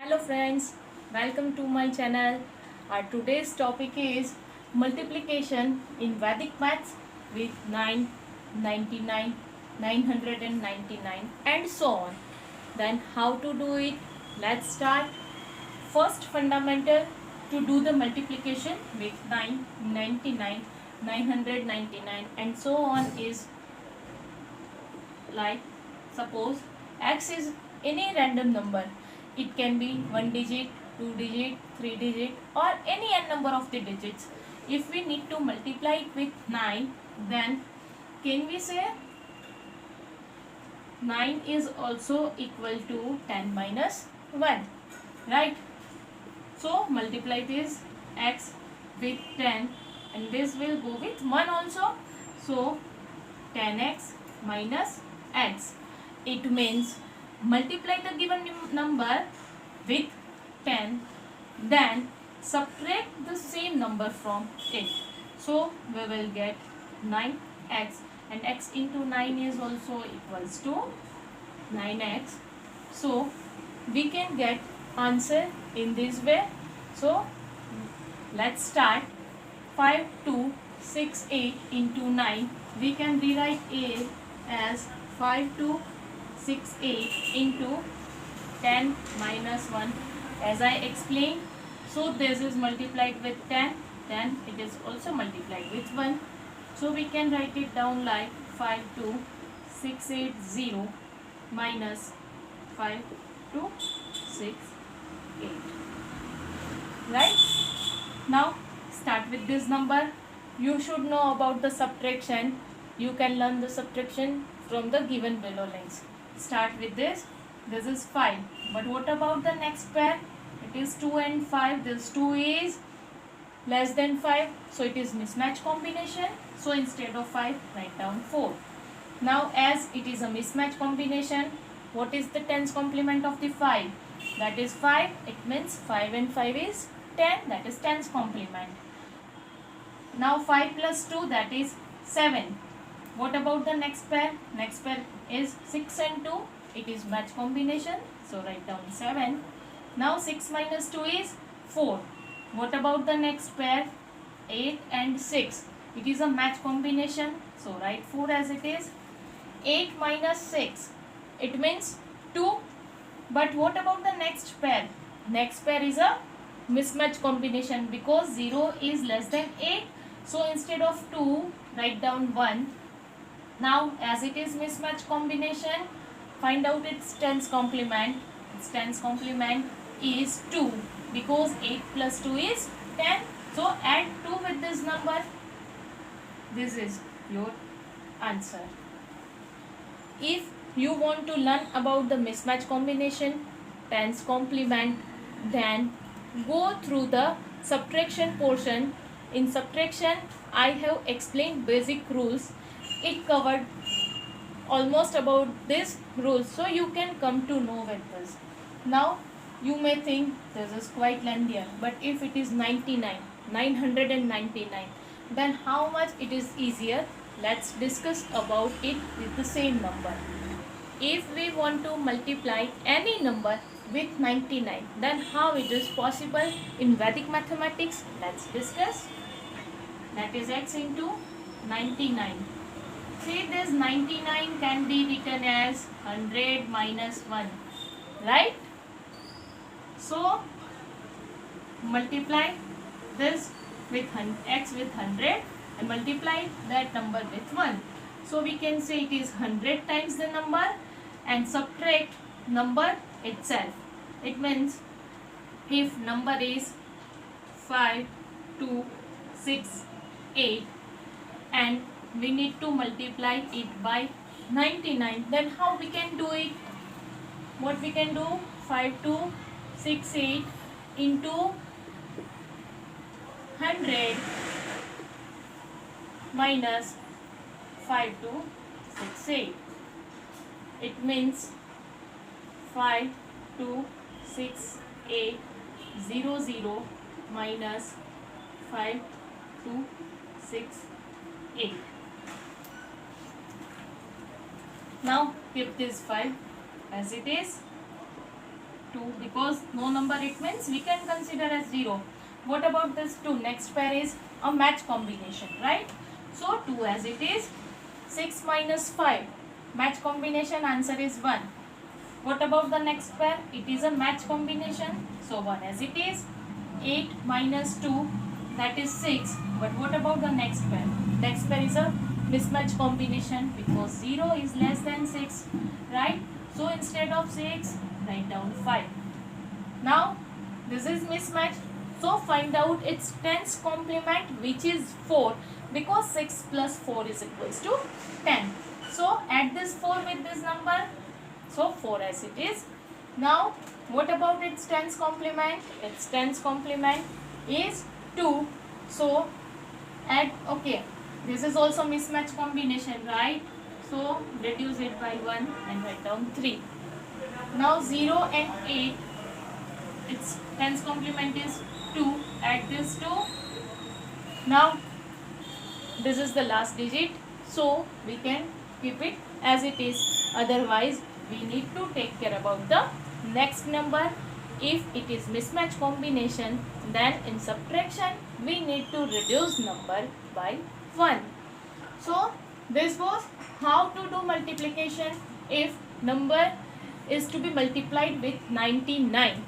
Hello friends, welcome to my channel. Our today's topic is multiplication in Vedic maths with 9, 99, 999 and so on. Then how to do it? Let's start. First fundamental to do the multiplication with 9, 99, 999 and so on is like suppose x is any random number. It can be 1 digit, 2 digit, 3 digit or any n number of the digits. If we need to multiply it with 9, then can we say 9 is also equal to 10 minus 1, right? So multiply this x with 10 and this will go with 1 also. So 10x minus x. It means multiply the given number with 10, then subtract the same number from it. So we will get 9x and x into 9 is also equals to 9x. So we can get answer in this way. So let's start. 5268 into 9. We can rewrite it as 5268 into 10 minus 1 as I explained. So this is multiplied with 10, then it is also multiplied with 1. So we can write it down like 52680 minus 5268. Right? Now start with this number. You should know about the subtraction. You can learn the subtraction from the given below links. Start with this. This is 5. But what about the next pair? It is 2 and 5. This 2 is less than 5. So it is mismatch combination. So instead of 5, write down 4. Now as it is a mismatch combination, what is the tens complement of the 5? That is 5. It means 5 and 5 is 10. That is tens complement. Now 5 plus 2, that is 7. What about the next pair? Next pair is 6 and 2. It is match combination. So write down 7. Now 6 minus 2 is 4. What about the next pair? 8 and 6. It is a match combination. So write 4 as it is. 8 minus 6. It means 2. But what about the next pair? Next pair is a mismatch combination because 0 is less than 8. So instead of 2, write down 1. Now as it is mismatch combination, find out its tens complement. Its tens complement is 2 because 8 plus 2 is 10. So add 2 with this number. This is your answer. If you want to learn about the mismatch combination, tens complement, then go through the subtraction portion. In subtraction, I have explained basic rules. It covered almost about this rules, so you can come to know with this. Now you may think this is quite lengthier, but if it is 999, then how much it is easier? Let's discuss about it with the same number. If we want to multiply any number with 99, then how it is possible in Vedic mathematics? Let's discuss. That is x into 99. See, this 99 can be written as 100 minus 1, right? So multiply this with x with 100 and multiply that number with 1. So we can say it is 100 times the number and subtract number itself. It means if number is 5, 2, 6, 8 and we need to multiply it by 99, then how we can do it? What we can do? 5268 into 100 minus 5268. It means 526800 minus 5268. Now keep this 5 as it is. 2 because no number it means we can consider as 0. What about this 2? Next pair is a match combination, right? So 2 as it is. 6 minus 5. Match combination, answer is 1. What about the next pair? It is a match combination. So 1 as it is. 8 minus 2, that is 6. But what about the next pair? Next pair is a mismatch combination because 0 is less than 6, right? So instead of 6, write down 5. Now this is mismatch. So find out its tens complement, which is 4, because 6 plus 4 is equals to 10. So add this 4 with this number. So 4 as it is. Now what about its tens complement? Its tens complement is 2. So add, okay, this is also mismatch combination, right? So reduce it by 1 and write down 3. Now 0 and 8, its tens complement is 2. Add this 2. Now this is the last digit, so we can keep it as it is. Otherwise we need to take care about the next number. If it is mismatch combination, then in subtraction we need to reduce number by 1. So this was how to do multiplication if number is to be multiplied with 99.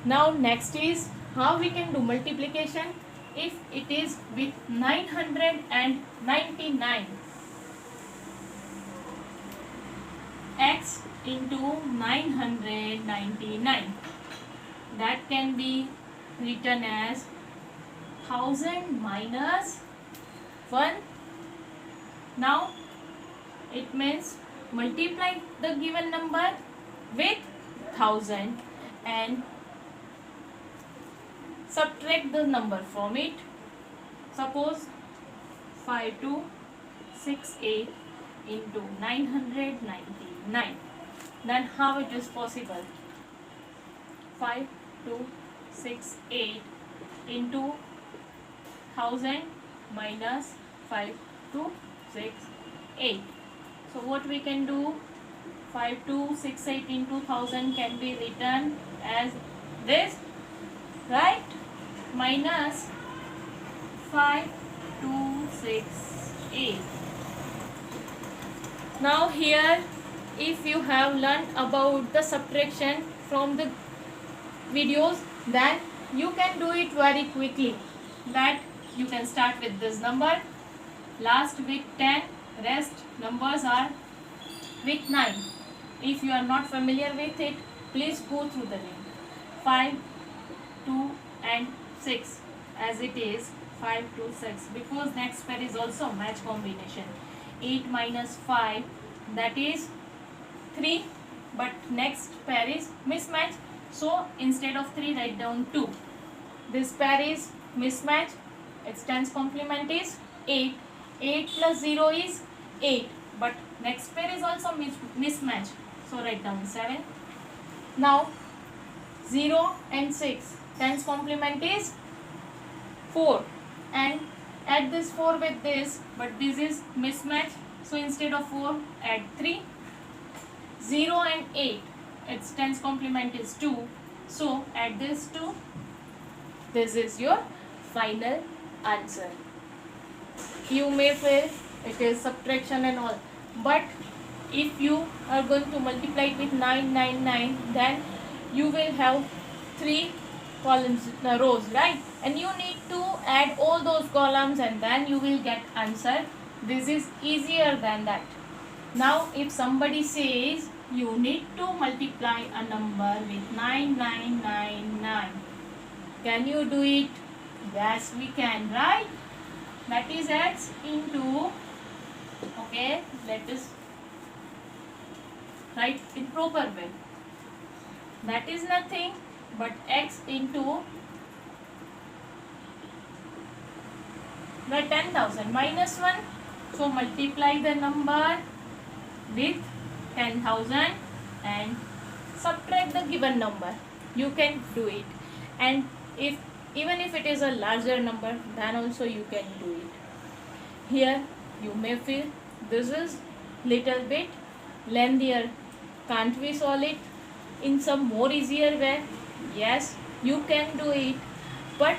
Now next is how we can do multiplication if it is with 999. X into 999. That can be written as 1000 minus 1. Now it means multiply the given number with 1000 and subtract the number from it. Suppose 5268 into 999. Then how it is possible? 5268 into 1000 minus 5268. So what we can do? 5268 into 1000 can be written as this, right? Minus 5268. Now here, if you have learned about the subtraction from the videos, then you can do it very quickly. That you can start with this number, last with 10, rest numbers are with 9. If you are not familiar with it, please go through the link. 5, 2 and 6 as it is. 5 to 6 because next pair is also match combination. 8 minus 5, that is 3, but next pair is mismatch. So instead of 3, write down 2. This pair is mismatch. Its tens complement is 8. 8 plus 0 is 8, but next pair is also mismatch. So write down 7. Now 0 and 6, tens complement is 4, and add this 4 with this, but this is mismatch. So instead of 4, add 3. 0 and 8, its tens complement is 2. So add this 2. This is your final answer. You may feel it is subtraction and all, but if you are going to multiply it with 999, then you will have 3 columns, rows, right? And you need to add all those columns and then you will get answer. This is easier than that. Now if somebody says you need to multiply a number with 9999, can you do it? Yes, we can, right? That is x into, okay, let us write in proper way. That is nothing but x into the 10,000 minus 1. So multiply the number with 10,000 and subtract the given number. You can do it, and even if it is a larger number, then also you can do it. Here you may feel this is little bit lengthier. Can't we solve it? in some more easier way? Yes, you can do it. But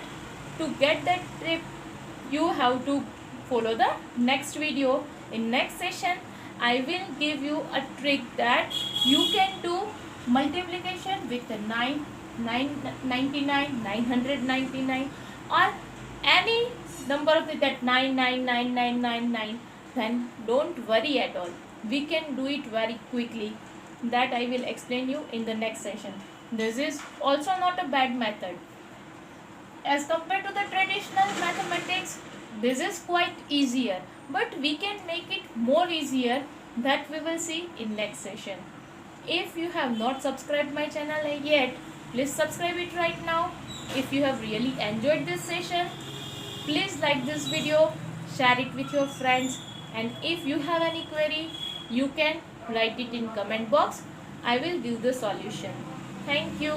to get that tip, you have to follow the next video. In next session, I will give you a trick that you can do multiplication with the 999, 999, or any number of that 999999. Then don't worry at all. We can do it very quickly. That I will explain you in the next session. This is also not a bad method. As compared to the traditional mathematics, this is quite easier, but we can make it more easier. That we will see in next session. If you have not subscribed my channel yet, please subscribe it right now. If you have really enjoyed this session, please like this video, share it with your friends, and if you have any query, you can write it in comment box. I will give the solution. Thank you.